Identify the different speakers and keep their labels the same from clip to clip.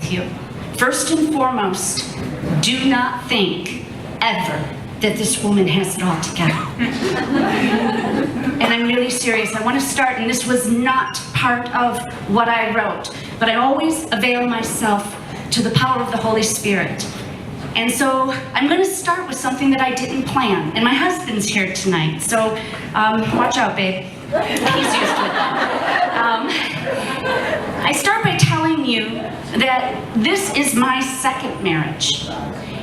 Speaker 1: you. First and foremost, do not think ever that this woman has it all together. And I'm really serious. I want to start, and this was not part of what I wrote, but I always avail myself to the power of the Holy Spirit. And so I'm going to start with something that I didn't plan. And my husband's here tonight, so watch out, babe. He's used to it. I start by telling you that this is my second marriage.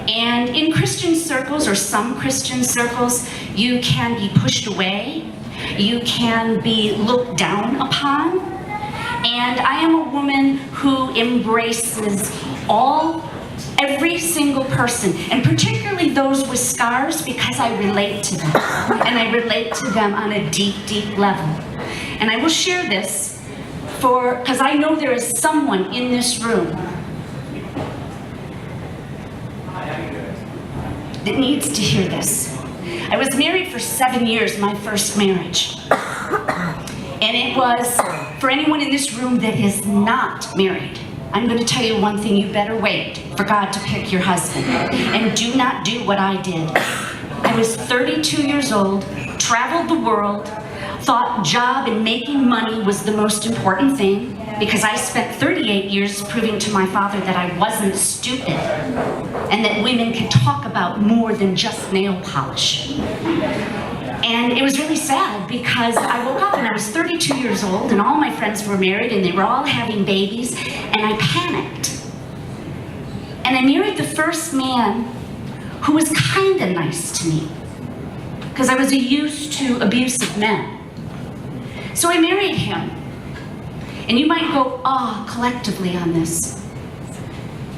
Speaker 1: And in Christian circles, or some Christian circles, you can be pushed away. You can be looked down upon. And I am a woman who embraces every single person, and particularly those with scars, because I relate to them. And I relate to them on a deep, deep level. And I will share this because I know there is someone in this room that needs to hear this. I was married for 7 years, my first marriage. And it was, for anyone in this room that is not married, I'm going to tell you one thing: you better wait for God to pick your husband. And do not do what I did. I was 32 years old, traveled the world, thought job and making money was the most important thing, because I spent 38 years proving to my father that I wasn't stupid and that women can talk about more than just nail polish. And it was really sad, because I woke up and I was 32 years old and all my friends were married and they were all having babies, and I panicked. And I married the first man who was kind of nice to me, because I was used to abusive men. So I married him. And you might go, collectively on this.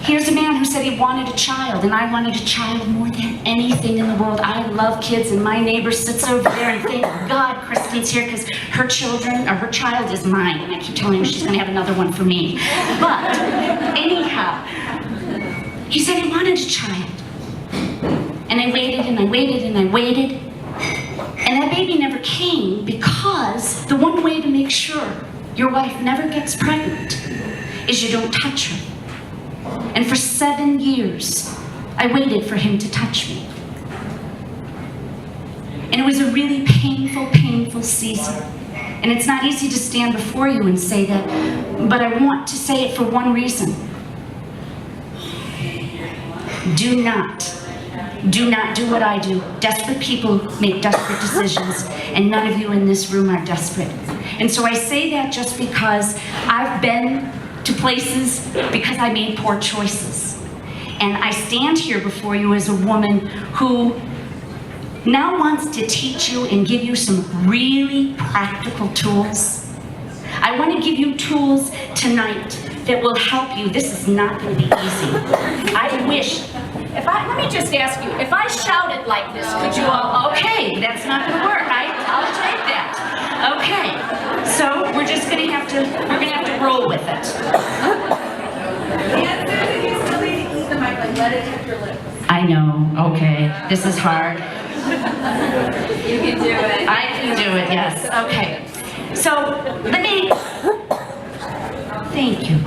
Speaker 1: Here's a man who said he wanted a child, and I wanted a child more than anything in the world. I love kids, and my neighbor sits over there, and thank God Kristen's here, because her child is mine, and I keep telling her she's gonna have another one for me. But anyhow, he said he wanted a child. And I waited, and I waited, and I waited, and that baby never came, because the one way to make sure your wife never gets pregnant is you don't touch her. And for 7 years, I waited for him to touch me. And it was a really painful, painful season. And it's not easy to stand before you and say that, but I want to say it for one reason. Do not do what I do. Desperate people make desperate decisions, and none of you in this room are desperate. And so I say that just because I've been to places because I made poor choices. And I stand here before you as a woman who now wants to teach you and give you some really practical tools. I want to give you tools tonight that will help you. This is not going to be easy. I wish, let me just ask you, if I shouted like this, could you all, okay, that's not going to work. I'll take that. Okay, so we're just going to have to roll with it. I know, okay, this is hard.
Speaker 2: You can do it.
Speaker 1: I can do it, yes, okay. So, thank you.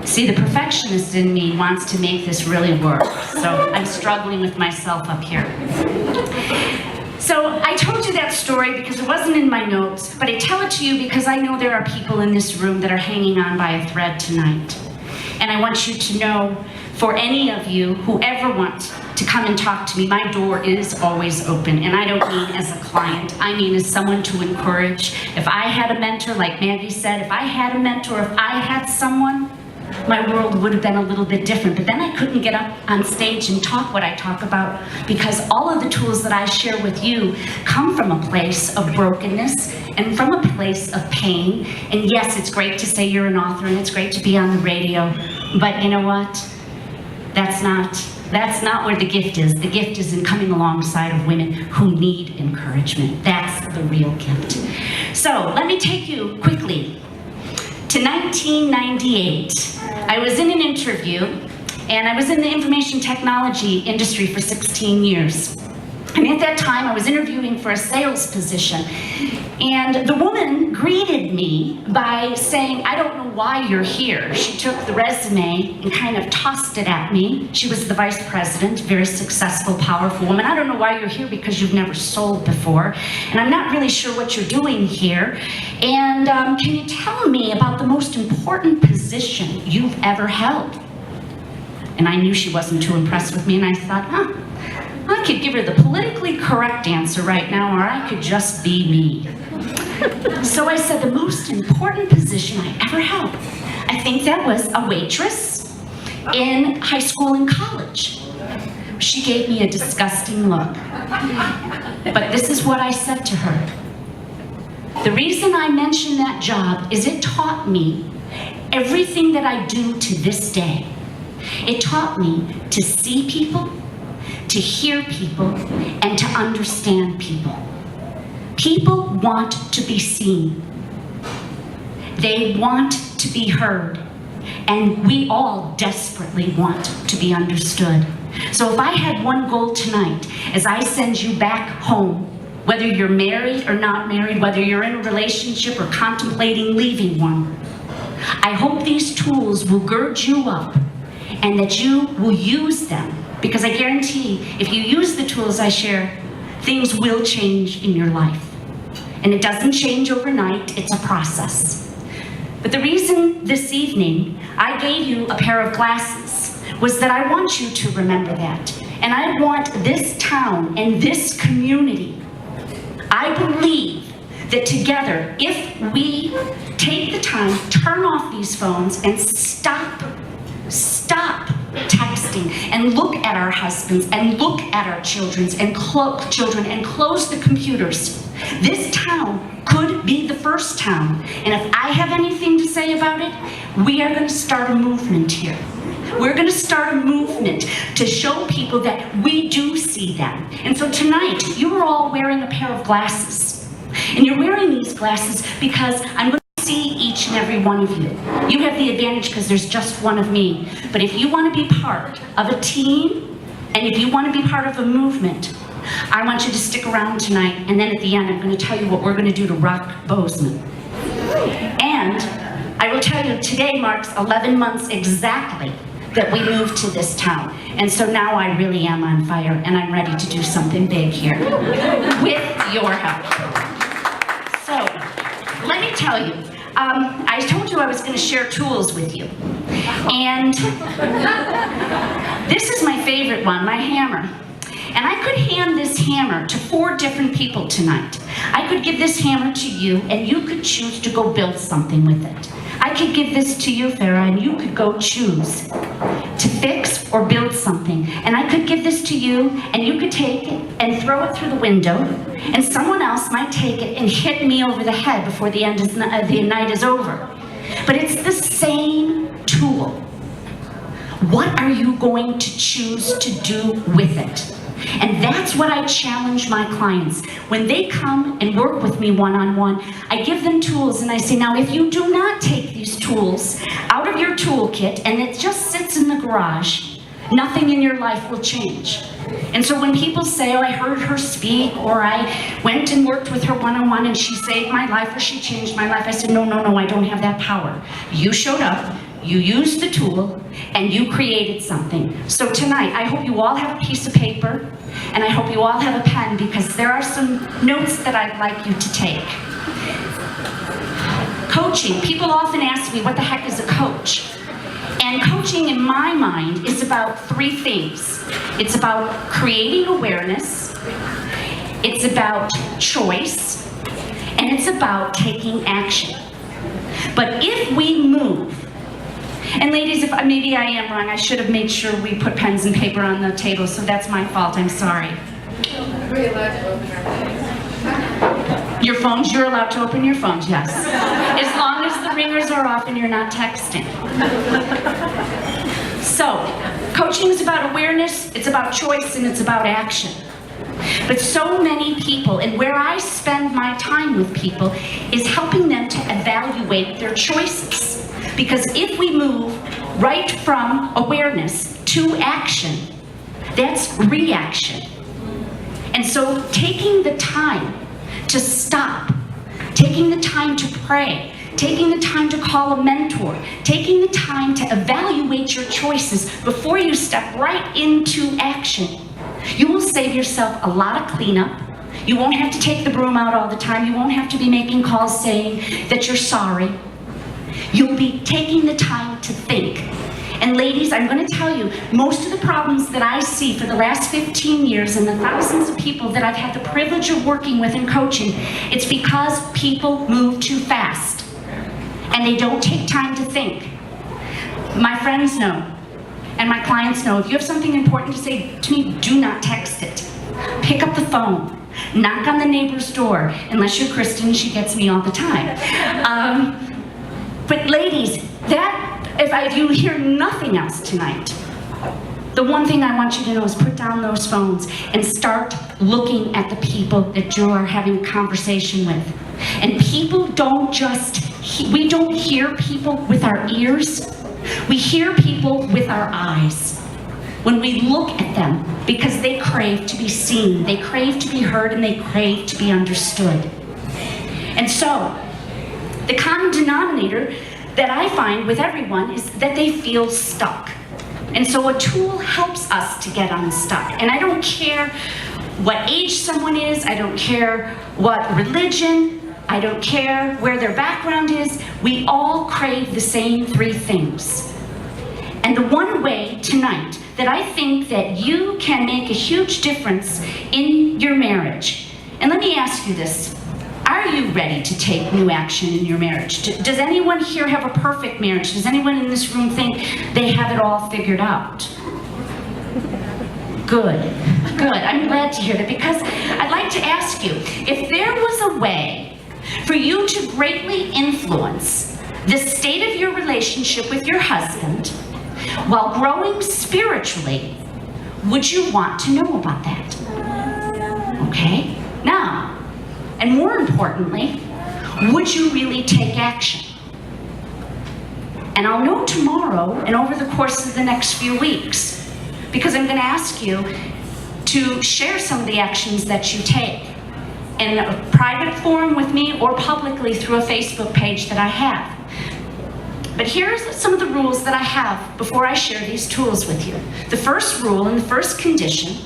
Speaker 1: See, the perfectionist in me wants to make this really work, so I'm struggling with myself up here. So I told you that story because it wasn't in my notes, but I tell it to you because I know there are people in this room that are hanging on by a thread tonight. And I want you to know, for any of you who ever want to come and talk to me, my door is always open. And I don't mean as a client, I mean as someone to encourage. If I had a mentor, like Maggie said, if I had a mentor, if I had someone, my world would have been a little bit different. But then I couldn't get up on stage and talk what I talk about, because all of the tools that I share with you come from a place of brokenness and from a place of pain. And yes, it's great to say you're an author and it's great to be on the radio, but you know what? That's not where the gift is. The gift is in coming alongside of women who need encouragement. That's the real gift. So let me take you quickly to 1998. I was in an interview, and I was in the information technology industry for 16 years. And at that time, I was interviewing for a sales position. And the woman greeted me by saying, "I don't know why you're here." She took the resume and kind of tossed it at me. She was the vice president, very successful, powerful woman. "I don't know why you're here because you've never sold before. And I'm not really sure what you're doing here. And can you tell me about the most important position you've ever held?" And I knew she wasn't too impressed with me, and I thought, I could give her the politically correct answer right now, or I could just be me. So I said, "The most important position I ever held, I think that was a waitress in high school and college." She gave me a disgusting look. But this is what I said to her. The reason I mentioned that job is it taught me everything that I do to this day. It taught me to see people, to hear people, and to understand people. People want to be seen. They want to be heard. And we all desperately want to be understood. So if I had one goal tonight, as I send you back home, whether you're married or not married, whether you're in a relationship or contemplating leaving one, I hope these tools will gird you up and that you will use them. Because I guarantee, if you use the tools I share, things will change in your life. And it doesn't change overnight, it's a process. But the reason this evening I gave you a pair of glasses was that I want you to remember that. And I want this town and this community, I believe that together, if we take the time, turn off these phones and stop texting and look at our husbands and look at our children and close the computers. This town could be the first town. And if I have anything to say about it, we are going to start a movement here. We're going to start a movement to show people that we do see them. And so tonight, you are all wearing a pair of glasses. And you're wearing these glasses because I'm going to see each and every one of you. You have the advantage because there's just one of me. But if you want to be part of a team, and if you want to be part of a movement, I want you to stick around tonight, and then at the end, I'm going to tell you what we're going to do to rock Bozeman. And I will tell you, today marks 11 months exactly that we moved to this town. And so now I really am on fire, and I'm ready to do something big here with your help. So, let me tell you, I told you I was going to share tools with you. And this is my favorite one, my hammer. And I could hand this hammer to 4 different people tonight. I could give this hammer to you, and you could choose to go build something with it. I could give this to you, Farah, and you could go choose to fix or build something. And I could give this to you, and you could take it and throw it through the window, and someone else might take it and hit me over the head before the night is over. But it's the same tool. What are you going to choose to do with it? And that's what I challenge my clients. When they come and work with me one-on-one, I give them tools and I say, now if you do not take these tools out of your toolkit and it just sits in the garage, nothing in your life will change. And so when people say, oh, I heard her speak, or I went and worked with her one-on-one and she saved my life or she changed my life, I said, no, I don't have that power. You showed up, you used the tool, and you created something. So tonight, I hope you all have a piece of paper, and I hope you all have a pen, because there are some notes that I'd like you to take. Coaching. People often ask me, what the heck is a coach? And coaching, in my mind, is about 3 things. It's about creating awareness, it's about choice, and it's about taking action. But if we move, and ladies, if maybe I am wrong, I should have made sure we put pens and paper on the table, so that's my fault, I'm sorry.
Speaker 2: Are we allowed to open our phones?
Speaker 1: Your phones, you're allowed to open your phones, yes. As long as the ringers are off and you're not texting. So, coaching is about awareness, it's about choice, and it's about action. But so many people, and where I spend my time with people, is helping them to evaluate their choices. Because if we move right from awareness to action, that's reaction. And so taking the time to stop, taking the time to pray, taking the time to call a mentor, taking the time to evaluate your choices before you step right into action, you will save yourself a lot of cleanup. You won't have to take the broom out all the time. You won't have to be making calls saying that you're sorry. You'll be taking the time to think. And ladies, I'm going to tell you, most of the problems that I see for the last 15 years and the thousands of people that I've had the privilege of working with and coaching, it's because people move too fast and they don't take time to think. My friends know, and my clients know, if you have something important to say to me, do not text it. Pick up the phone. Knock on the neighbor's door. Unless you're Kristen, she gets me all the time. But ladies, if you hear nothing else tonight, the one thing I want you to know is put down those phones and start looking at the people that you are having a conversation with. And people don't we don't hear people with our ears. We hear people with our eyes. When we look at them, because they crave to be seen, they crave to be heard, and they crave to be understood. And so, the common denominator that I find with everyone is that they feel stuck. And so a tool helps us to get unstuck. And I don't care what age someone is, I don't care what religion, I don't care where their background is, we all crave the same three things. And the one way tonight that I think that you can make a huge difference in your marriage, and let me ask you this, are you ready to take new action in your marriage? Does anyone here have a perfect marriage? Does anyone in this room think they have it all figured out? Good, good. I'm glad to hear that, because I'd like to ask you, if there was a way for you to greatly influence the state of your relationship with your husband while growing spiritually, would you want to know about that? Okay? Now, and more importantly, would you really take action? And I'll know tomorrow and over the course of the next few weeks, because I'm going to ask you to share some of the actions that you take in a private forum with me or publicly through a Facebook page that I have. But here's some of the rules that I have before I share these tools with you. The first rule and the first condition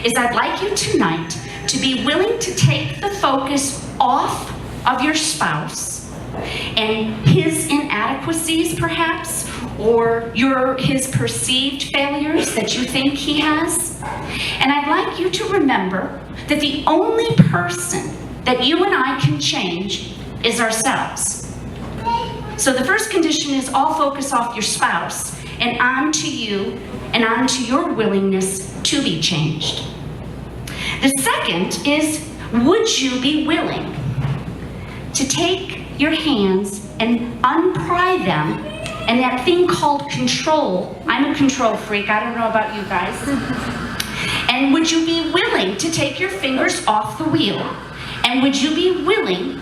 Speaker 1: is I'd like you tonight to be willing to take the focus off of your spouse and his inadequacies perhaps, or his perceived failures that you think he has. And I'd like you to remember that the only person that you and I can change is ourselves. So the first condition is all focus off your spouse and onto you and onto your willingness to be changed. The second is, would you be willing to take your hands and unpry them, and that thing called control? I'm a control freak, I don't know about you guys. And would you be willing to take your fingers off the wheel? And would you be willing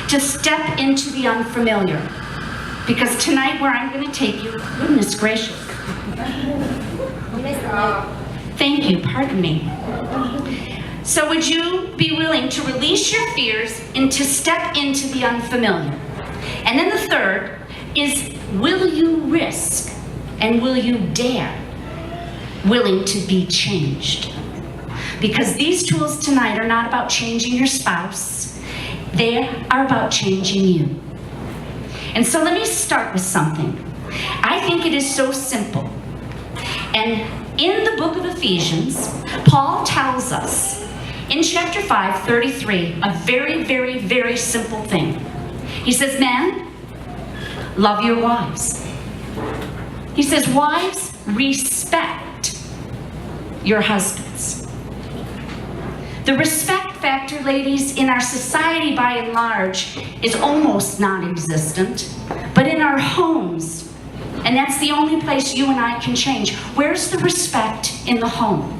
Speaker 1: to step into the unfamiliar? Because tonight where I'm going to take you, goodness gracious. Thank you, pardon me. So would you be willing to release your fears and to step into the unfamiliar? And then the third is, will you risk and will you dare willing to be changed? Because these tools tonight are not about changing your spouse. They are about changing you. And so let me start with something. I think it is so simple. And in the book of Ephesians, Paul tells us in chapter 5:33 a very, very, very simple thing. He says, men, love your wives. He says, wives, respect your husbands. The respect factor, ladies, in our society by and large is almost non-existent, but in our homes, and that's the only place you and I can change. Where's the respect in the home?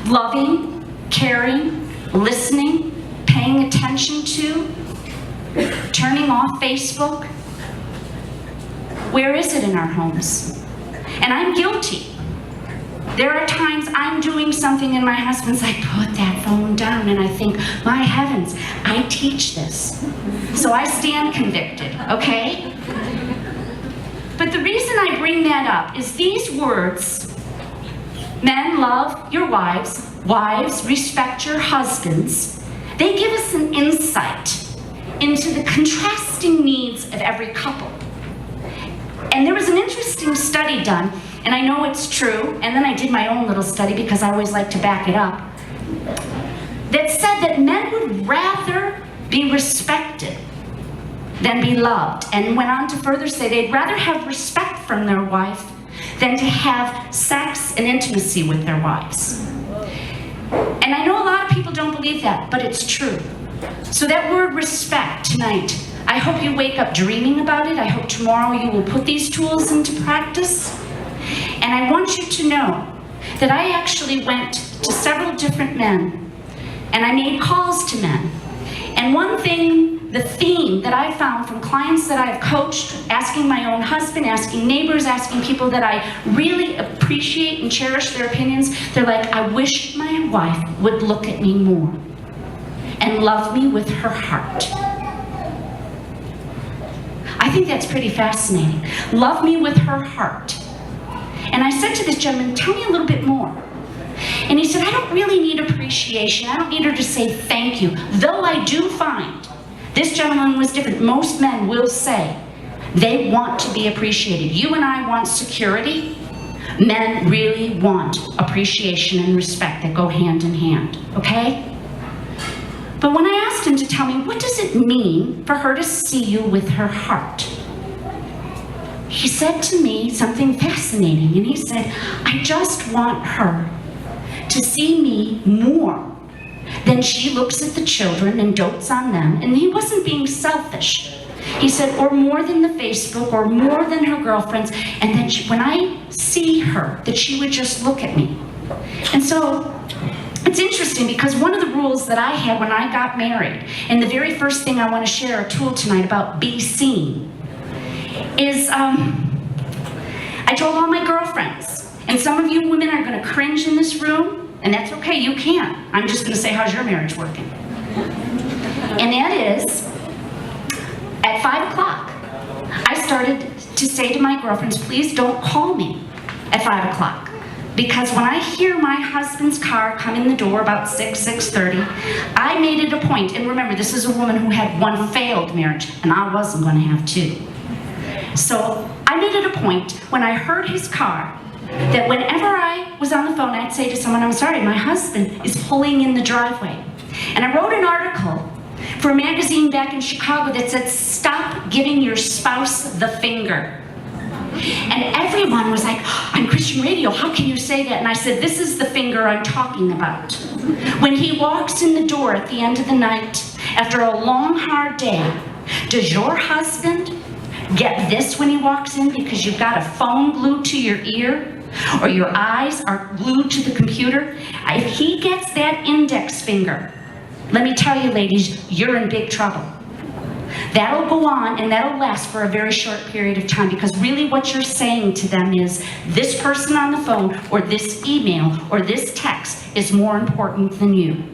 Speaker 1: Loving, caring, listening, paying attention to, turning off Facebook. Where is it in our homes? And I'm guilty. There are times I'm doing something and my husband's like, put that phone down, and I think, my heavens, I teach this. So I stand convicted, okay? But the reason I bring that up is these words, men, love your wives, wives, respect your husbands, they give us an insight into the contrasting needs of every couple. And there was an interesting study done, and I know it's true, and then I did my own little study because I always like to back it up, that said that men would rather be respected than be loved, and went on to further say they'd rather have respect from their wife than to have sex and intimacy with their wives. And I know a lot of people don't believe that, but it's true. So that word respect tonight, I hope you wake up dreaming about it. I hope tomorrow you will put these tools into practice. And I want you to know that I actually went to several different men and I made calls to men. And one thing, the theme that I found from clients that I've coached, asking my own husband, asking neighbors, asking people that I really appreciate and cherish their opinions, they're like, I wish my wife would look at me more and love me with her heart. I think that's pretty fascinating. Love me with her heart. And I said to this gentleman, tell me a little bit more. And he said, I don't really need appreciation. I don't need her to say thank you. Though I do find, this gentleman was different. Most men will say they want to be appreciated. You and I want security. Men really want appreciation and respect that go hand in hand, okay? But when I asked him to tell me, what does it mean for her to see you with her heart? He said to me something fascinating, and he said, I just want her to see me more than she looks at the children and dotes on them. And he wasn't being selfish. He said, or more than the Facebook, or more than her girlfriends, and then when I see her, that she would just look at me. And so, it's interesting because one of the rules that I had when I got married, and the very first thing I want to share a tool tonight about be seen, is I told all my girlfriends, and some of you women are going to cringe in this room, and that's okay, you can. I'm just going to say, how's your marriage working? And that is, at 5 o'clock, I started to say to my girlfriends, please don't call me at 5 o'clock. Because when I hear my husband's car come in the door about 6:30, I made it a point, and remember, this is a woman who had one failed marriage, and I wasn't going to have two. So I made it a point when I heard his car that whenever I was on the phone, I'd say to someone, I'm sorry, my husband is pulling in the driveway. And I wrote an article for a magazine back in Chicago that said, stop giving your spouse the finger. And everyone was like, on Christian radio, how can you say that? And I said, this is the finger I'm talking about. When he walks in the door at the end of the night, after a long, hard day, does your husband get this when he walks in because you've got a phone glued to your ear? Or your eyes are glued to the computer? If he gets that index finger, let me tell you, ladies, you're in big trouble. That'll go on and that'll last for a very short period of time, because really what you're saying to them is this person on the phone or this email or this text is more important than you.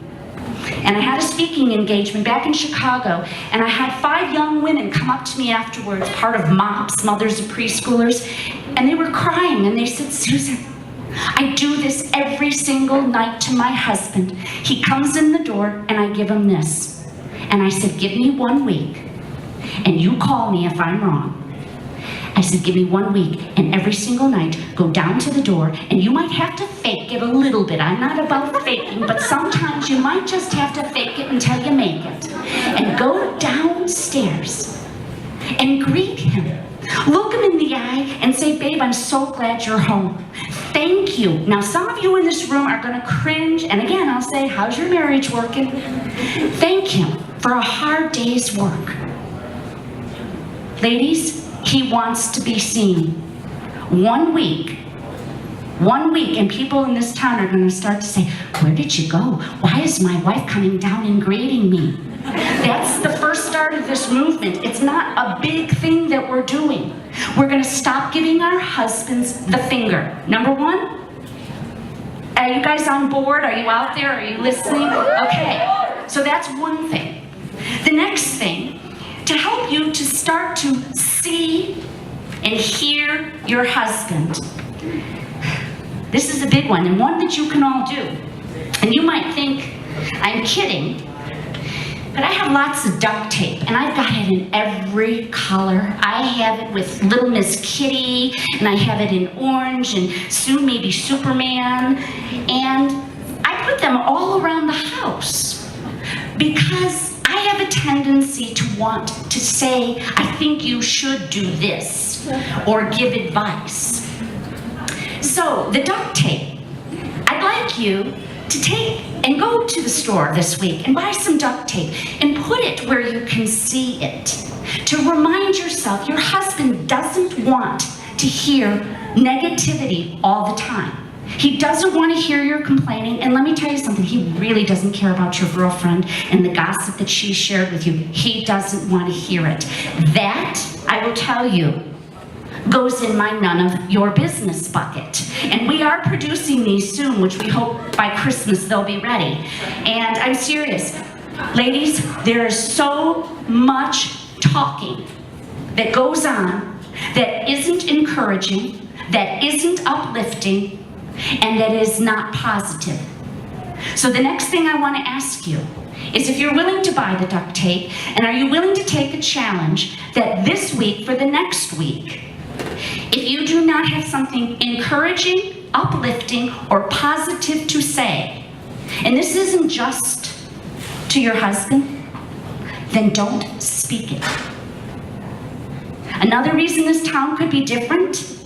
Speaker 1: And I had a speaking engagement back in Chicago, and I had 5 young women come up to me afterwards, part of MOPS, Mothers of Preschoolers, and they were crying, and they said, Susan, I do this every single night to my husband. He comes in the door, and I give him this. And I said, give me 1 week, and you call me if I'm wrong. I said, give me 1 week, and every single night, go down to the door, and you might have to fake it a little bit. I'm not about faking, but sometimes you might just have to fake it until you make it. And go downstairs and greet him. Look him in the eye and say, babe, I'm so glad you're home. Thank you. Now, some of you in this room are going to cringe, and again, I'll say, how's your marriage working? Thank him for a hard day's work. Ladies, he wants to be seen. 1 week, and people in this town are going to start to say, where did you go? Why is my wife coming down and greeting me? That's the first start of this movement. It's not a big thing that we're doing. We're going to stop giving our husbands the finger. Number 1, Are you guys on board? Are you out there? Are you listening? Okay, so that's one thing. The next thing, to help you to start to see and hear your husband. This is a big one, and one that you can all do. And you might think I'm kidding, but I have lots of duct tape, and I've got it in every color. I have it with Little Miss Kitty, and I have it in orange, and soon maybe Superman. And I put them all around the house because I have a tendency to want to say, I think you should do this, or give advice. So the duct tape, I'd like you to take and go to the store this week and buy some duct tape and put it where you can see it. To remind yourself your husband doesn't want to hear negativity all the time. He doesn't want to hear your complaining, and let me tell you something, he really doesn't care about your girlfriend and the gossip that she shared with you. He doesn't want to hear it. That, I will tell you, goes in my none of your business bucket. And we are producing these soon, which we hope by Christmas they'll be ready. And I'm serious. Ladies, there is so much talking that goes on that isn't encouraging, that isn't uplifting, and that is not positive. So the next thing I want to ask you is if you're willing to buy the duct tape, and are you willing to take a challenge that this week for the next week, if you do not have something encouraging, uplifting, or positive to say, and this isn't just to your husband, then don't speak it. Another reason this town could be different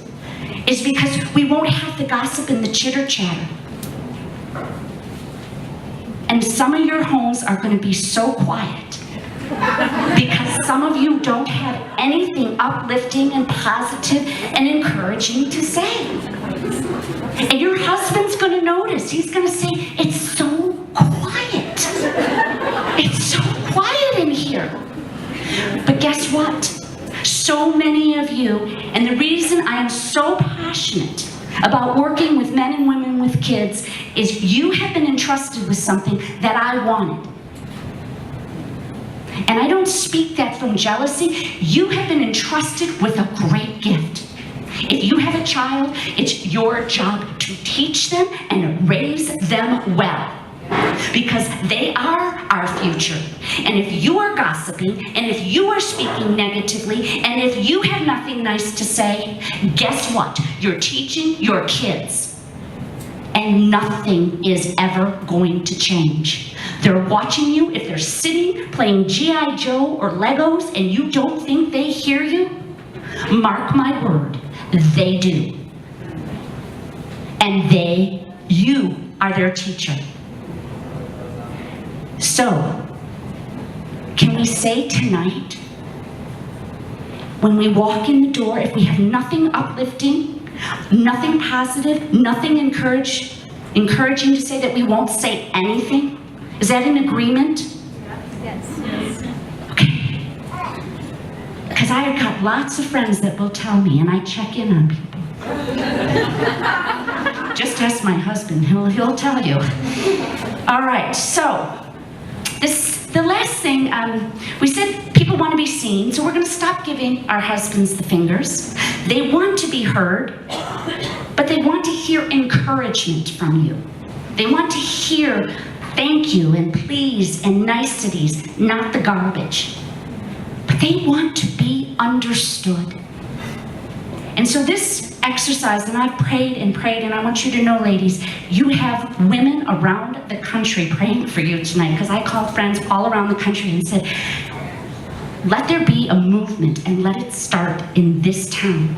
Speaker 1: is because we won't have the gossip and the chitter chatter. And some of your homes are going to be so quiet because some of you don't have anything uplifting and positive and encouraging to say. And your husband's going to notice. He's going to say, it's so quiet. It's so quiet in here. But guess what? So many of you, and the reason I am so passionate about working with men and women with kids is you have been entrusted with something that I wanted. And I don't speak that from jealousy. You have been entrusted with a great gift. If you have a child, it's your job to teach them and raise them well. Because they are our future. And if you are gossiping, and if you are speaking negatively, and if you have nothing nice to say, guess what? You're teaching your kids. And nothing is ever going to change. They're watching you. If they're sitting playing G.I. Joe or Legos and you don't think they hear you, mark my word, they do. And you are their teacher. So, can we say tonight, when we walk in the door, if we have nothing uplifting, nothing positive, nothing encouraging to say, that we won't say anything? Is that an agreement?
Speaker 2: Yes.
Speaker 1: Okay. Because I've got lots of friends that will tell me, and I check in on people. Just ask my husband, he'll tell you. All right, so the last thing, we said people want to be seen, so we're going to stop giving our husbands the fingers. They want to be heard, but they want to hear encouragement from you. They want to hear thank you and please and niceties, not the garbage. But they want to be understood. And so this exercise, and I've prayed, and I want you to know, ladies, you have women around the country praying for you tonight, because I called friends all around the country and said, let there be a movement and let it start in this town.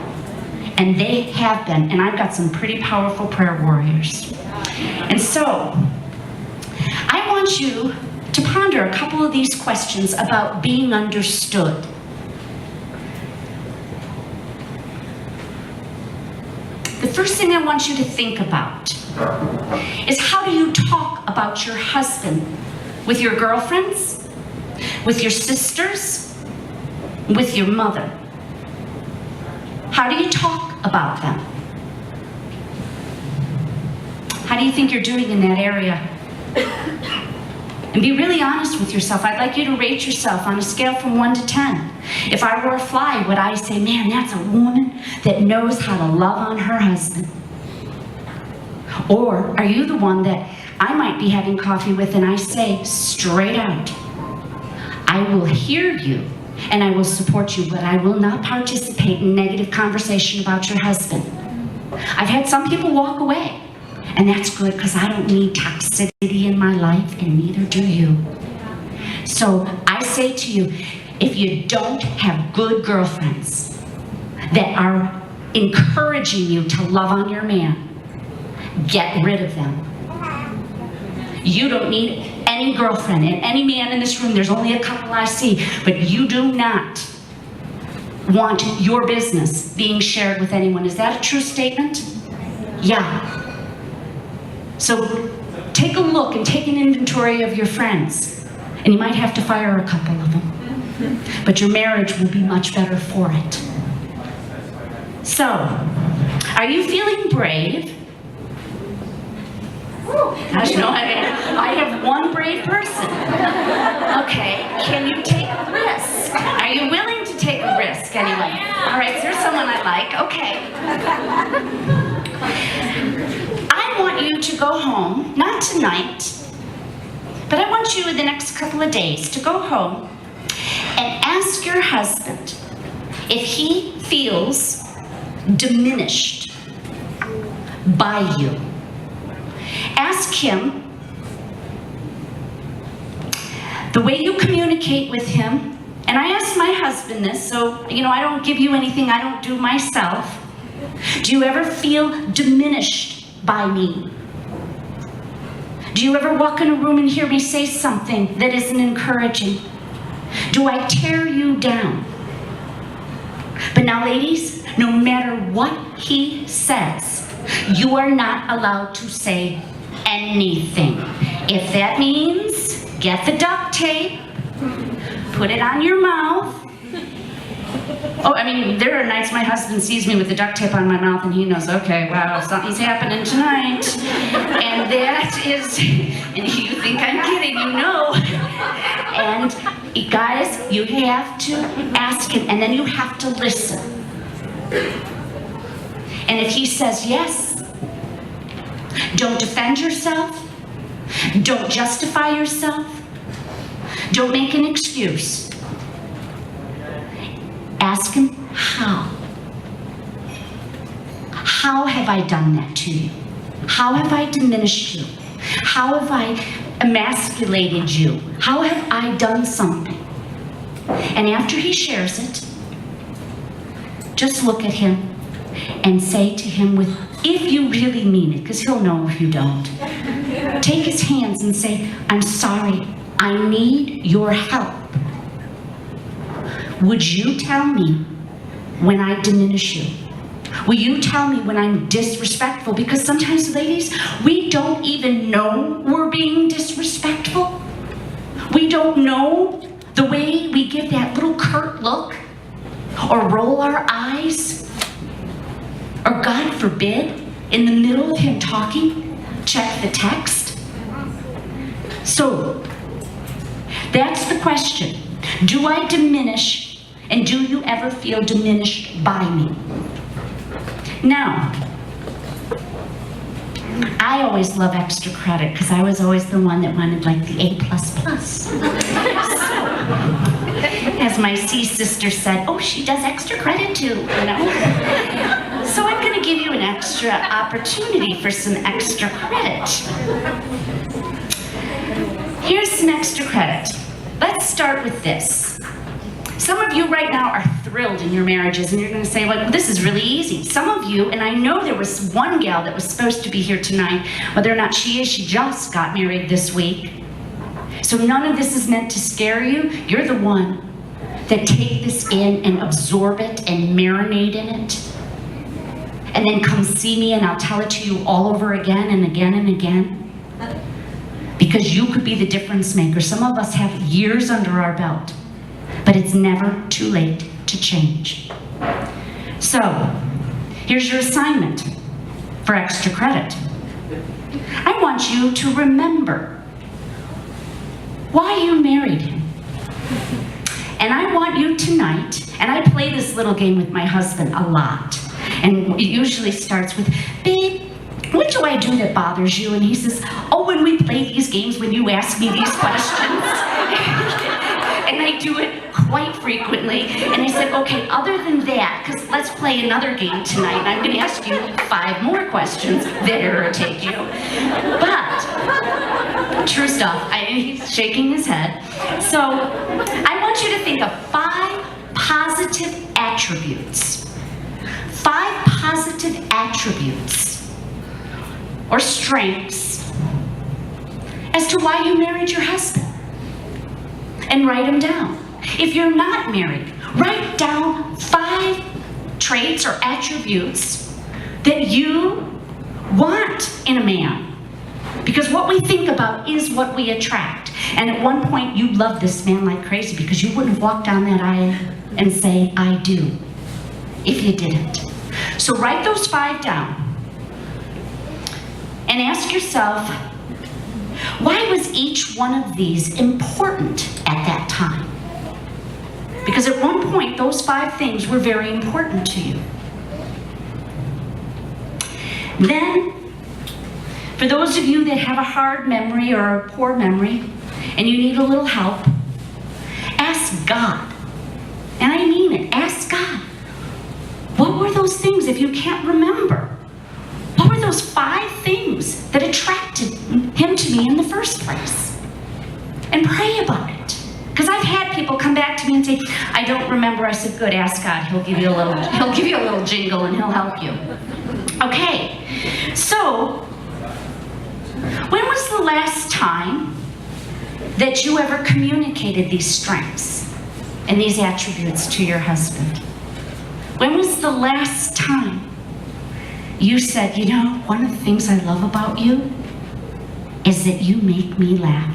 Speaker 1: And they have been, and I've got some pretty powerful prayer warriors. And so, I want you to ponder a couple of these questions about being understood. The first thing I want you to think about is, how do you talk about your husband with your girlfriends, with your sisters, with your mother? How do you talk about them? How do you think you're doing in that area? And be really honest with yourself. I'd like you to rate yourself on a scale from 1 to 10. If I were a fly, would I say, man, that's a woman that knows how to love on her husband? Or are you the one that I might be having coffee with and I say straight out, I will hear you and I will support you, but I will not participate in negative conversation about your husband. I've had some people walk away. And that's good because I don't need toxicity in my life, and neither do you. So I say to you, if you don't have good girlfriends that are encouraging you to love on your man, get rid of them. You don't need any girlfriend and any man in this room. There's only a couple I see, but you do not want your business being shared with anyone. Is that a true statement? Yeah. So take a look and take an inventory of your friends. And you might have to fire a couple of them. But your marriage will be much better for it. So, are you feeling brave? As you know, I have one brave person. Okay, can you take a risk? Are you willing to take a risk anyway? All right, so there's someone I like. Okay. I want you to go home, not tonight, but I want you in the next couple of days to go home and ask your husband if he feels diminished by you. Ask him the way you communicate with him, and I ask my husband this, so I don't give you anything I don't do myself. Do you ever feel diminished by me? Do you ever walk in a room and hear me say something that isn't encouraging? Do I tear you down? But now, ladies, no matter what he says, you are not allowed to say anything. If that means get the duct tape, put it on your mouth. Oh, there are nights my husband sees me with the duct tape on my mouth and he knows, okay, wow, something's happening tonight. And that is, and you think I'm kidding, And guys, you have to ask him, and then you have to listen. And if he says yes, don't defend yourself. Don't justify yourself. Don't make an excuse. Ask him how. How have I done that to you? How have I diminished you? How have I emasculated you? How have I done something? And after he shares it, just look at him and say to him if you really mean it, because he'll know if you don't. Take his hands and say, I'm sorry, I need your help. Would you tell me when I diminish you? Will you tell me when I'm disrespectful? Because sometimes, ladies, we don't even know we're being disrespectful. We don't know the way we give that little curt look or roll our eyes. Or God forbid, in the middle of him talking, check the text. So, that's the question. Do I diminish, and do you ever feel diminished by me? Now, I always love extra credit because I was always the one that wanted like the A++. So, as my C sister said, oh, she does extra credit too, So I'm going to give you an extra opportunity for some extra credit. Here's some extra credit. Let's start with this. Some of you right now are thrilled in your marriages, and you're going to say, well, this is really easy. Some of you, and I know there was one gal that was supposed to be here tonight, whether or not she is, she just got married this week. So none of this is meant to scare you. You're the one that take this in and absorb it and marinate in it. And then come see me and I'll tell it to you all over again and again and again. Because you could be the difference maker. Some of us have years under our belt. But it's never too late to change. So, here's your assignment for extra credit. I want you to remember why you married him. And I want you tonight, and I play this little game with my husband a lot, and it usually starts with, babe, what do I do that bothers you? And he says, oh, when we play these games, when you ask me these questions. And I do it quite frequently. And I said, okay, other than that, because let's play another game tonight, and I'm going to ask you 5 more questions that irritate you. But, true stuff, he's shaking his head. So, I want you to think of 5 positive attributes. 5 positive attributes or strengths as to why you married your husband. And write them down. If you're not married, write down 5 traits or attributes that you want in a man. Because what we think about is what we attract. And at one point, you loved this man like crazy because you wouldn't walk down that aisle and say, I do, if you didn't. So write those 5 down. And ask yourself, why was each one of these important at that time? Because at one point, those 5 things were very important to you. Then, for those of you that have a hard memory or a poor memory, and you need a little help, ask God. And I mean it, ask God. What were those things if you can't remember? What were those 5 things that attracted him to me in the first place? And pray about it. Because I've had people come back to me and say, I don't remember. I said, good, ask God. He'll give you a little jingle and he'll help you. Okay, so when was the last time that you ever communicated these strengths and these attributes to your husband? When was the last time you said, you know, one of the things I love about you is that you make me laugh.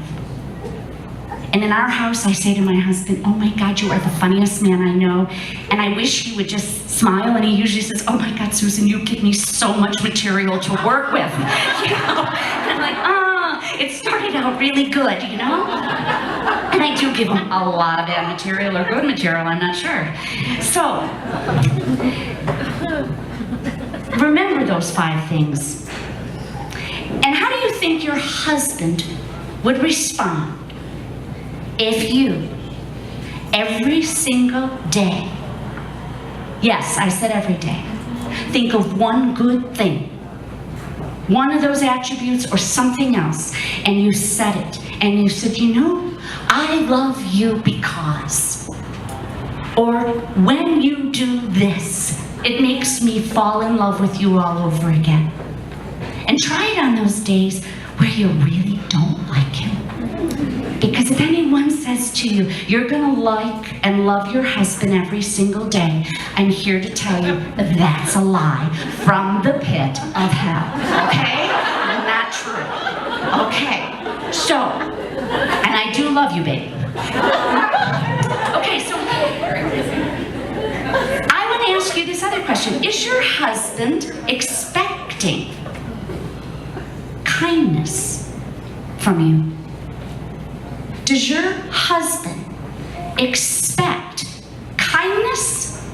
Speaker 1: And in our house, I say to my husband, oh my God, you are the funniest man I know. And I wish he would just smile. And he usually says, oh my God, Susan, you give me so much material to work with. You know? And I'm like, it started out really good, you know? And I do give him a lot of bad material or good material, I'm not sure. So, remember those 5 things. And how do you think your husband would respond if you, every single day, yes, I said every day, think of one good thing, one of those attributes or something else, and you said it, and you said, you know, I love you because, or when you do this, it makes me fall in love with you all over again. And try it on those days where you really don't like him. Because if anyone says to you, you're gonna like and love your husband every single day, I'm here to tell you that that's a lie from the pit of hell, okay? Not true, okay? So, and I do love you, babe. Okay, so, I want to ask you this other question. Is your husband expecting kindness from you? Does your husband expect kindness,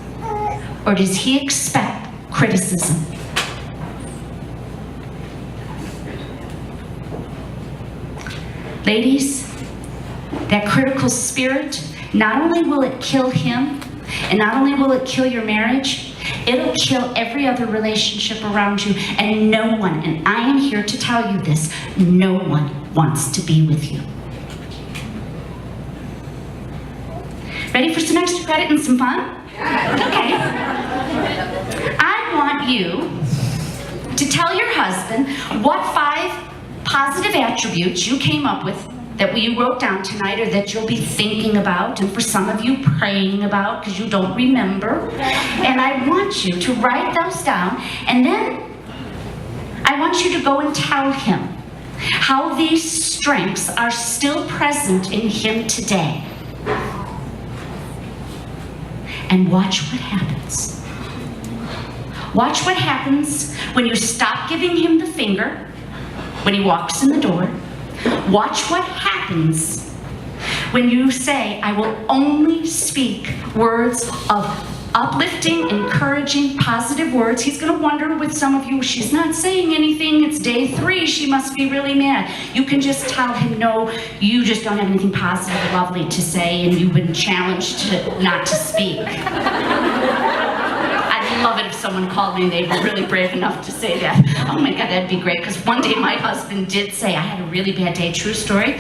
Speaker 1: or does he expect criticism? Ladies, that critical spirit, not only will it kill him, and not only will it kill your marriage, it'll kill every other relationship around you, and no one, and I am here to tell you this, no one wants to be with you. Ready for some extra credit and some fun? Okay. I want you to tell your husband what 5 positive attributes you came up with that you wrote down tonight, or that you'll be thinking about, and for some of you praying about because you don't remember. And I want you to write those down, and then I want you to go and tell him how these strengths are still present in him today. And watch what happens. Watch what happens when you stop giving him the finger when he walks in the door. Watch what happens when you say, I will only speak words of uplifting, encouraging, positive words. He's going to wonder with some of you, she's not saying anything. It's day 3. She must be really mad. You can just tell him, no, you just don't have anything positive or lovely to say, and you've been challenged to not to speak. I'd love it if someone called me and they were really brave enough to say that. Oh my God, that'd be great. Because one day my husband did say, I had a really bad day. True story.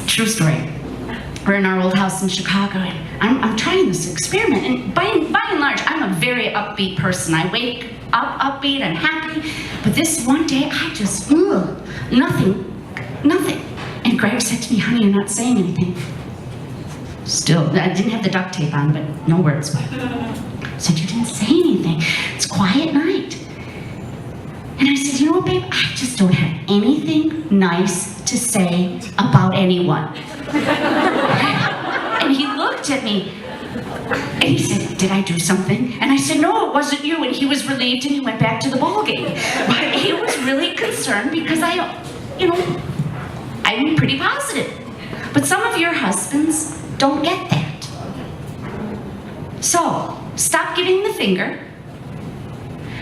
Speaker 1: True story. We're in our old house in Chicago, and I'm trying this experiment. And by and large, I'm a very upbeat person. I wake up upbeat, I'm happy. But this one day, I just, nothing. And Greg said to me, honey, you're not saying anything. Still, I didn't have the duct tape on, but no words. I said, you didn't say anything. It's quiet night. And I said, you know what, babe? I just don't have anything nice to say about anyone. And he looked at me and he said, did I do something? And I said, no, it wasn't you. And he was relieved and he went back to the ball game. But he was really concerned because I'm pretty positive. But some of your husbands don't get that. So, stop giving the finger.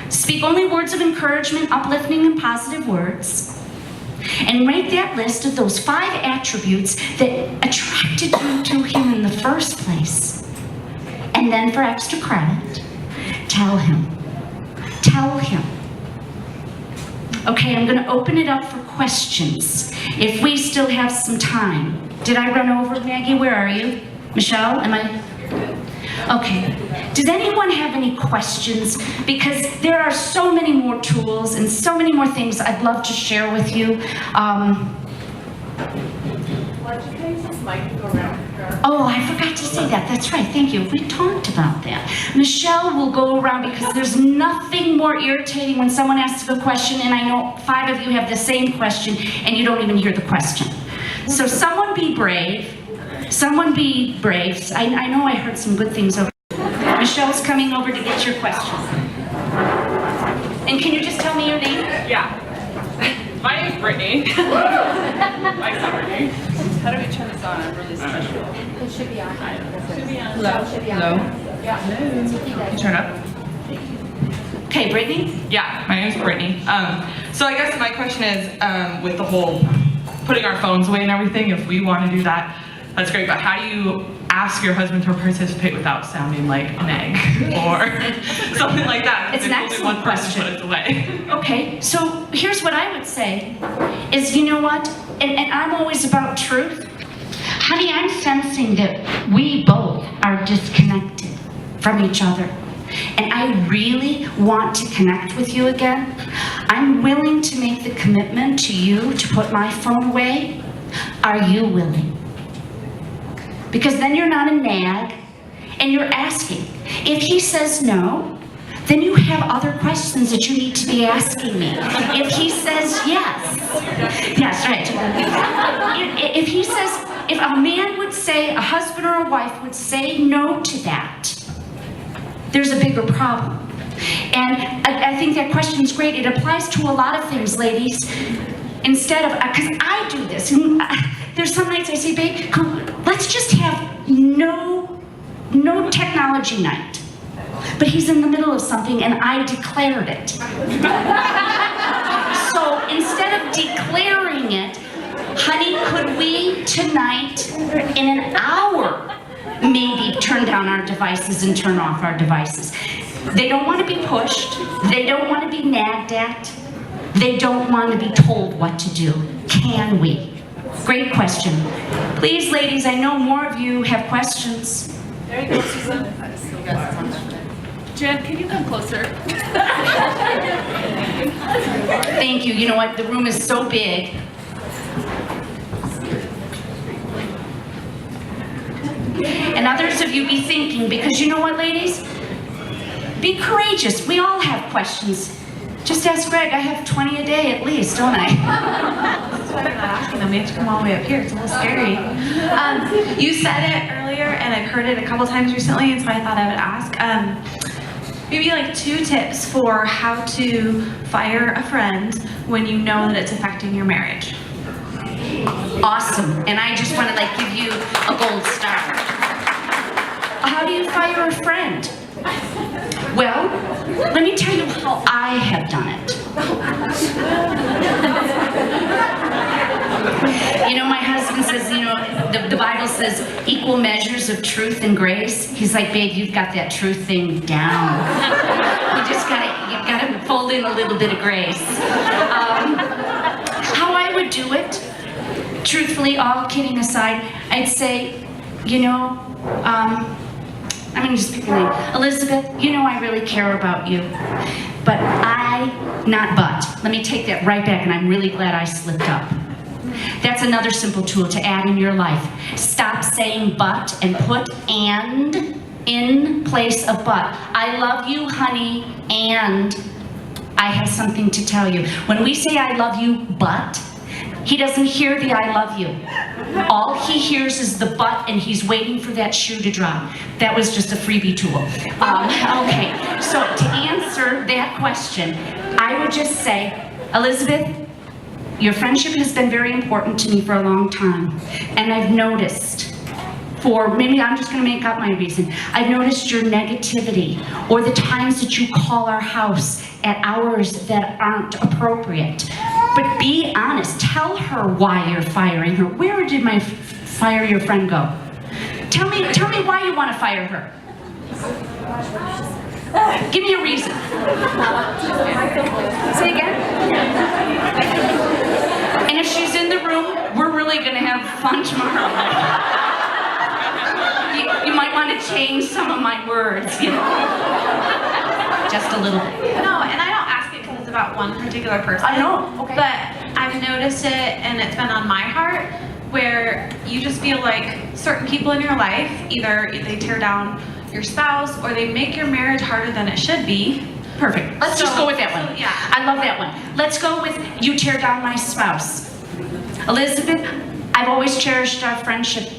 Speaker 1: Speak only words of encouragement, uplifting, and positive words. And write that list of those 5 attributes that attracted you to him in the first place. And then for extra credit, tell him. Tell him. Okay, I'm going to open it up for questions. If we still have some time. Did I run over, Maggie? Where are you? Michelle, am I? Okay. Does anyone have any questions? Because there are so many more tools and so many more things I'd love to share with you. Oh, I forgot to say that. That's right. Thank you. We talked about that. Michelle will go around because there's nothing more irritating when someone asks a question and I know 5 of you have the same question and you don't even hear the question. So someone be brave. Someone be brave. I know I heard some good things over. Michelle's coming over to get your question. And can you just tell me your name?
Speaker 3: Yeah. My name's Brittany. My Brittany. How do we turn this on? I'm really special.
Speaker 2: It should be on.
Speaker 3: Should be on.
Speaker 2: Hello? Should be on.
Speaker 3: Hello?
Speaker 2: Yeah.
Speaker 3: Can you turn up?
Speaker 1: Okay, Brittany?
Speaker 3: Yeah, my name's Brittany. So I guess my question is, with the whole putting our phones away and everything, if we want to do that, that's great, but how do you ask your husband to participate without sounding like an egg or something like that?
Speaker 1: It's an excellent question.
Speaker 3: Put it away.
Speaker 1: Okay, so here's what I would say is, you know what, and I'm always about truth. Honey, I'm sensing that we both are disconnected from each other. And I really want to connect with you again. I'm willing to make the commitment to you to put my phone away. Are you willing? Because then you're not a nag, and you're asking. If he says no, then you have other questions that you need to be asking me. If he says yes, right. If he says, if a man would say, a husband or a wife would say no to that, there's a bigger problem. And I think that question is great. It applies to a lot of things, ladies. Instead of, because I do this, and there's some nights I say, babe, let's just have no technology night. But he's in the middle of something and I declared it. So instead of declaring it, honey, could we tonight, in an hour, maybe turn down our devices and turn off our devices? They don't want to be pushed. They don't want to be nagged at. They don't want to be told what to do. Can we? Great question. Please, ladies, I know more of you have questions.
Speaker 3: There you go, Susan. Jen, can you come closer?
Speaker 1: Thank you. You know what? The room is so big. And others of you be thinking, because you know what, ladies? Be courageous. We all have questions. Just ask Greg. I have 20 a day at least, don't I?
Speaker 4: That's why I'm not asking them. We have to come all the way up here. It's a little scary. You said it earlier, and I've heard it a couple times recently, and so I thought I would ask. maybe like 2 tips for how to fire a friend when you know that it's affecting your marriage.
Speaker 1: Awesome. And I just want to like give you a gold star. How do you fire a friend? Well, let me tell you how I have done it. You know, my husband says, you know, the Bible says equal measures of truth and grace. He's like, babe, you've got that truth thing down. You've got to fold in a little bit of grace. How I would do it, truthfully, all kidding aside, I'd say, you know, I'm gonna just pick a name. Elizabeth, you know I really care about you. But let me take that right back, and I'm really glad I slipped up. That's another simple tool to add in your life. Stop saying but and put and in place of but. I love you, honey, and I have something to tell you. When we say I love you, but, he doesn't hear the I love you. All he hears is the but, and he's waiting for that shoe to drop. That was just a freebie tool. Okay, so to answer that question, I would just say, Elizabeth, your friendship has been very important to me for a long time. And I've noticed, maybe I'm just gonna make up my reason, I've noticed your negativity or the times that you call our house at hours that aren't appropriate. But be honest, tell her why you're firing her. Where did my fire your friend go? Tell me why you want to fire her. Give me a reason. Say again. And if she's in the room, we're really gonna have fun tomorrow. You might want to change some of my words, you know. Just a little bit.
Speaker 4: No, and I don't ask it because it's about one particular person.
Speaker 1: I know, okay.
Speaker 4: But I've noticed it, and it's been on my heart, where you just feel like certain people in your life, either they tear down your spouse or they make your marriage harder than it should be.
Speaker 1: Perfect. Let's just go with that one.
Speaker 4: Yeah.
Speaker 1: I love that one. Let's go with you tear down my spouse. Elizabeth, I've always cherished our friendship.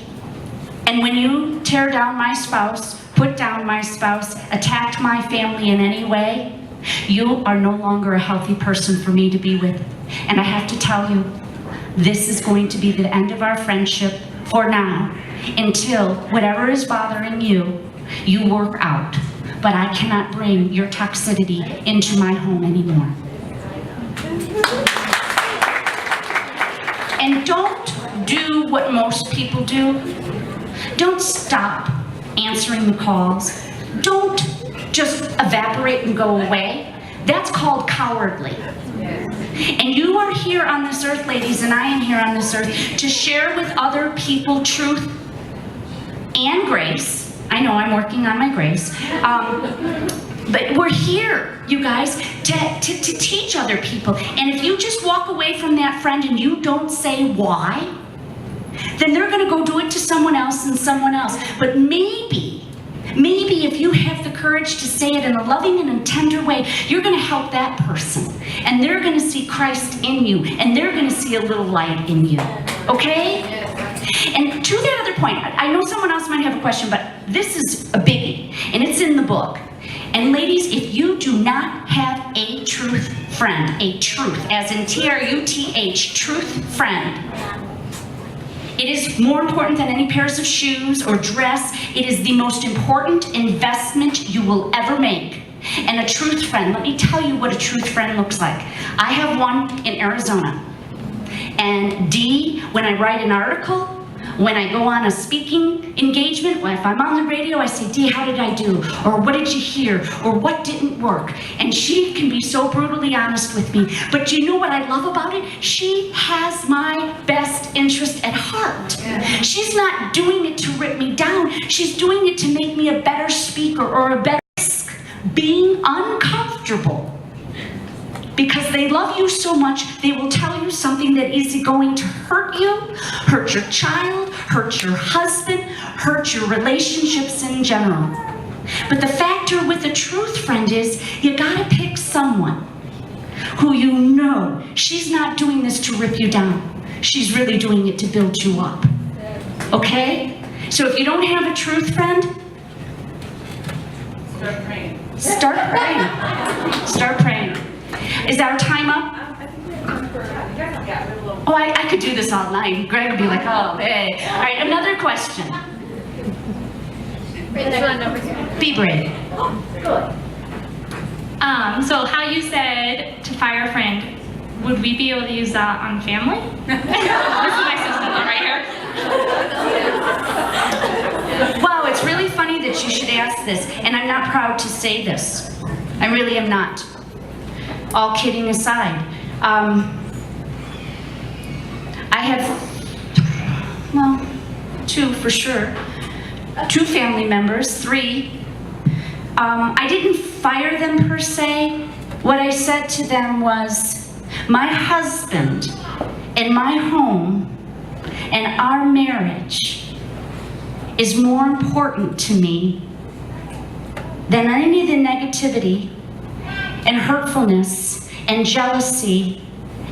Speaker 1: And when you tear down my spouse, put down my spouse, attacked my family in any way, you are no longer a healthy person for me to be with. And I have to tell you, this is going to be the end of our friendship for now, until whatever is bothering you, you work out. But I cannot bring your toxicity into my home anymore. And don't do what most people do. Don't stop answering the calls. Don't just evaporate and go away. That's called cowardly. And you are here on this earth, ladies, and I am here on this earth to share with other people truth and grace. I know I'm working on my grace. But we're here, you guys, to teach other people. And if you just walk away from that friend and you don't say why, then they're going to go do it to someone else and someone else. But maybe if you have the courage to say it in a loving and a tender way, you're going to help that person. And they're going to see Christ in you. And they're going to see a little light in you. Okay? And to that other point, I know someone else might have a question, but this is a biggie. And it's in the book. And ladies, if you do not have a truth friend, a truth, as in T-R-U-T-H, truth friend, it is more important than any pairs of shoes or dress. It is the most important investment you will ever make. And a truth friend, let me tell you what a truth friend looks like. I have one in Arizona. And D, when I write an article, when I go on a speaking engagement, if I'm on the radio, I say, D, how did I do? Or what did you hear? Or what didn't work? And she can be so brutally honest with me. But do you know what I love about it? She has my best interest at heart. She's not doing it to rip me down. She's doing it to make me a better speaker or a better risk. Being uncomfortable. Because they love you so much, they will tell you something that is going to hurt you, hurt your child, hurt your husband, hurt your relationships in general. But the factor with a truth friend is you gotta pick someone who you know she's not doing this to rip you down. She's really doing it to build you up. Okay? So if you don't have a truth friend,
Speaker 3: Start praying.
Speaker 1: Start praying. Start praying. Is our time up? Oh, I could do this all night. Greg would be like, oh, hey. All right, another question. Be brave.
Speaker 5: So how you said to fire a friend, would we be able to use that on family? This is my sister right here.
Speaker 1: Wow, it's really funny that you should ask this, and I'm not proud to say this. I really am not. All kidding aside. I have, well, 2 for sure. 2 family members, 3. I didn't fire them per se. What I said to them was, my husband and my home and our marriage is more important to me than any of the negativity and hurtfulness and jealousy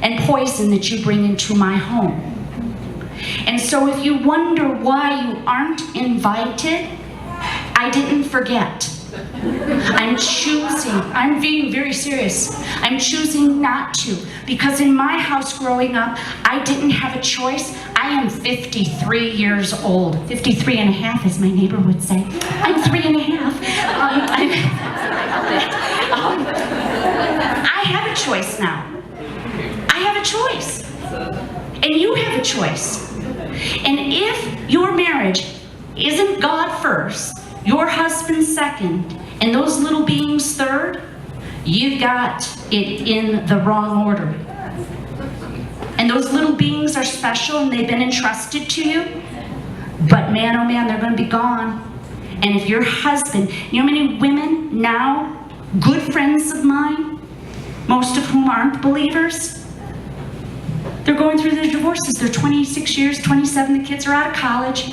Speaker 1: and poison that you bring into my home. And so if you wonder why you aren't invited, I didn't forget. I'm being very serious. I'm choosing not to, because in my house growing up, I didn't have a choice. I am 53 years old. 53 and a half, as my neighbor would say. I'm 3 and a half. I have a choice now. I have a choice. And you have a choice. And if your marriage isn't God first, your husband second, and those little beings third, you've got it in the wrong order. And those little beings are special and they've been entrusted to you, but man, oh man, they're going to be gone. And if your husband, you know how many women now, good friends of mine, most of whom aren't believers, they're going through their divorces. They're 26 years, 27, the kids are out of college.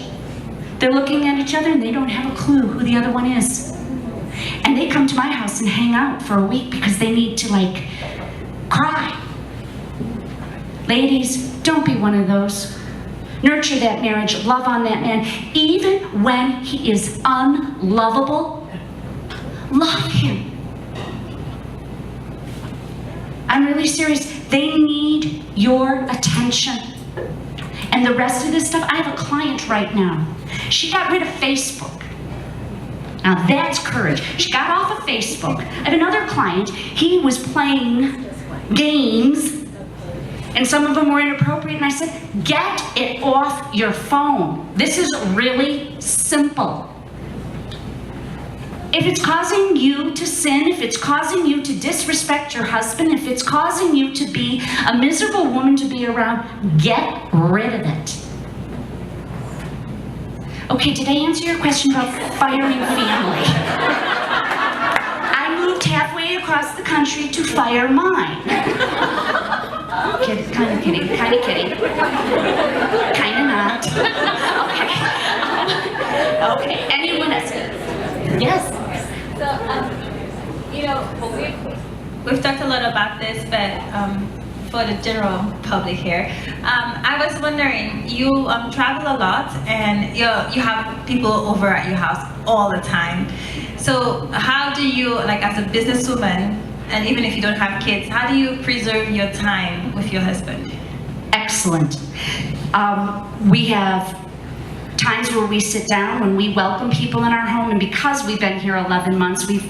Speaker 1: They're looking at each other and they don't have a clue who the other one is. And they come to my house and hang out for a week because they need to, like, cry. Ladies, don't be one of those. Nurture that marriage, love on that man. Even when he is unlovable, love him. I'm really serious. They need your attention. And the rest of this stuff, I have a client right now. She got rid of Facebook. Now that's courage. She got off of Facebook. I have another client, he was playing games, and some of them were inappropriate, and I said, get it off your phone. This is really simple. If it's causing you to sin, if it's causing you to disrespect your husband, if it's causing you to be a miserable woman to be around, get rid of it. Okay, did I answer your question about firing family? I moved halfway across the country to fire mine. Kind of kidding. Kind of not. Okay, anyone else? Yes?
Speaker 6: So, we've talked a lot about this, but for the general public here, I was wondering, you travel a lot and you have people over at your house all the time. So how do you, like as a businesswoman, and even if you don't have kids, how do you preserve your time with your husband?
Speaker 1: Excellent. We have times where we sit down when we welcome people in our home, and because we've been here 11 months, we've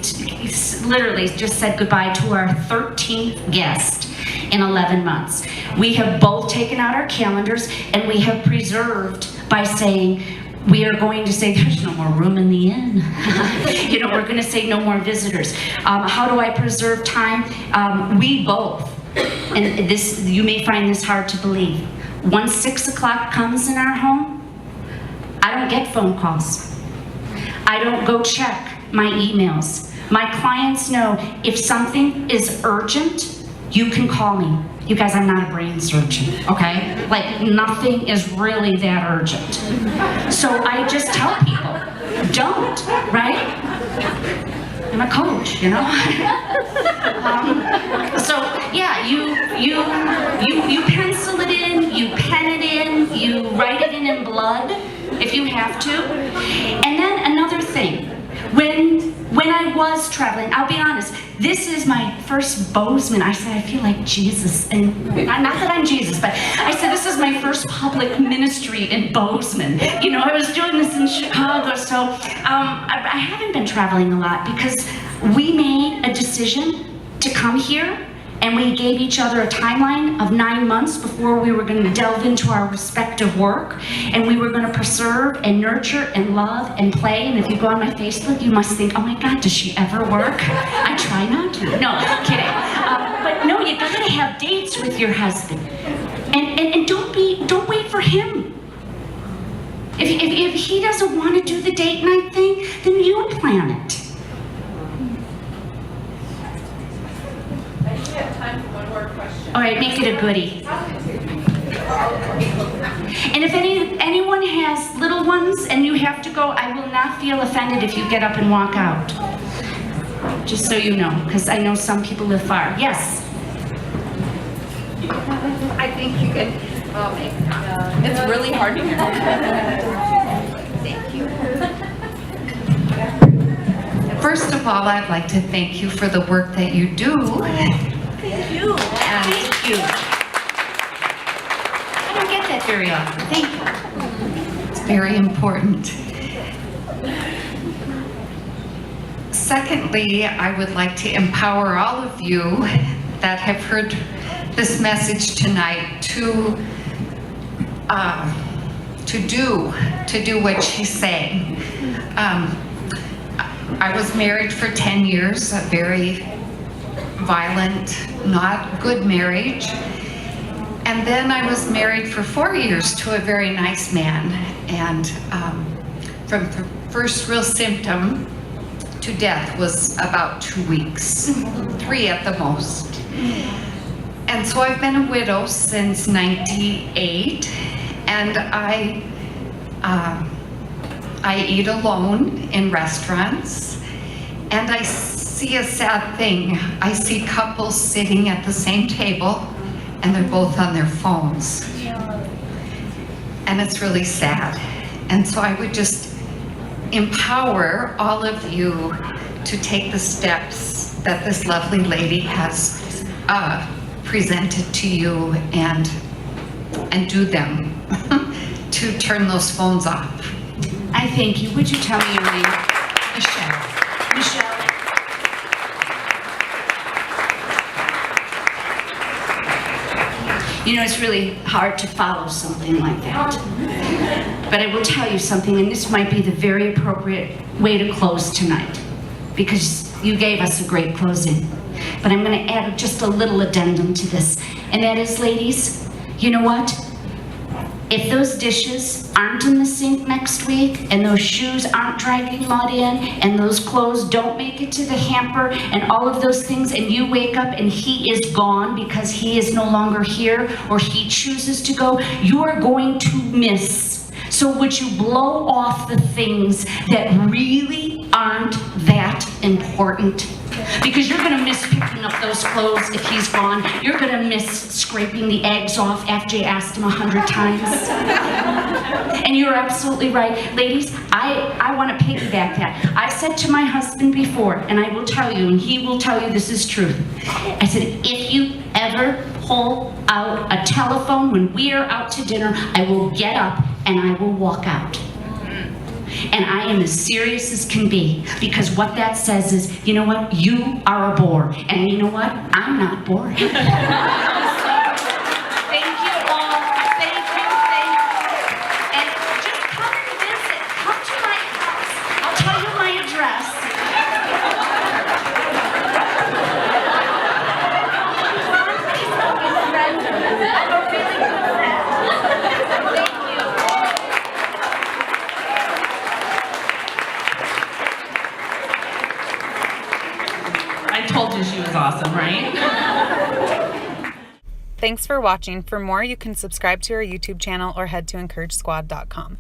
Speaker 1: literally just said goodbye to our 13th guest in 11 months. We have both taken out our calendars and we have preserved by saying, we are going to say there's no more room in the inn. We're going to say no more visitors. How do I preserve time? We both, and this, you may find this hard to believe, once 6 o'clock comes in our home, I don't get phone calls. I don't go check my emails. My clients know if something is urgent, you can call me. You guys, I'm not a brain surgeon, okay? Like, nothing is really that urgent. So I just tell people, don't, right? I'm a coach, So yeah, you pencil it in, you pen it in, you write it in blood if you have to. And then another thing, when I was traveling. I'll be honest. This is my first Bozeman. I said, I feel like Jesus. And not that I'm Jesus, but I said, this is my first public ministry in Bozeman. You know, I was doing this in Chicago, so I haven't been traveling a lot because we made a decision to come here, and we gave each other a timeline of 9 months before we were going to delve into our respective work, and we were going to preserve and nurture and love and play. And if you go on my Facebook, you must think, oh my God, does she ever work? I try not to. No, kidding. But no, you gotta have dates with your husband, and don't wait for him. If he doesn't want to do the date night thing, then you plan it.
Speaker 2: I have time for one more question.
Speaker 1: All right, make it a goodie. And if anyone has little ones and you have to go, I will not feel offended if you get up and walk out. Just so you know, because I know some people live far. Yes?
Speaker 2: I think you can make it. It's really hard to hear. Thank you.
Speaker 7: First of all, I'd like to thank you for the work that you do.
Speaker 1: Thank you. Thank you. I don't get that very often. Thank you.
Speaker 7: It's very important. Secondly, I would like to empower all of you that have heard this message tonight to do what she's saying. I was married for 10 years, a very violent, not good marriage. And then I was married for 4 years to a very nice man. And from the first real symptom to death was about 2 weeks, 3 at the most. And so I've been a widow since '98, and I eat alone in restaurants, and I see a sad thing. I see couples sitting at the same table, and they're both on their phones. And it's really sad. And so I would just empower all of you to take the steps that this lovely lady has presented to you and do them to turn those phones off.
Speaker 1: I thank you. Would you tell me your name?
Speaker 7: Michelle.
Speaker 1: Michelle. You know, it's really hard to follow something like that. But I will tell you something, and this might be the very appropriate way to close tonight, because you gave us a great closing. But I'm going to add just a little addendum to this, and that is, ladies, you know what? If those dishes aren't in the sink next week, and those shoes aren't dragging mud in, and those clothes don't make it to the hamper, and all of those things, and you wake up and he is gone because he is no longer here, or he chooses to go, you are going to miss. So would you blow off the things that really aren't that important? Because you're going to miss picking up those clothes if he's gone. You're going to miss scraping the eggs off after you asked him 100 times. And you're absolutely right. Ladies, I want to piggyback that. I said to my husband before, and I will tell you, and he will tell you this is truth. I said, if you ever pull out a telephone when we are out to dinner, I will get up and I will walk out. And I am as serious as can be, because what that says is, you know what, you are a bore. And you know what, I'm not bored. Thank you all, thank you. And just come and visit, come to my house. I'll tell you my address. I'm a really good friend. Thank you.
Speaker 3: I told you she was awesome, right?
Speaker 8: Thanks for watching. For more, you can subscribe to our YouTube channel or head to encouragesquad.com.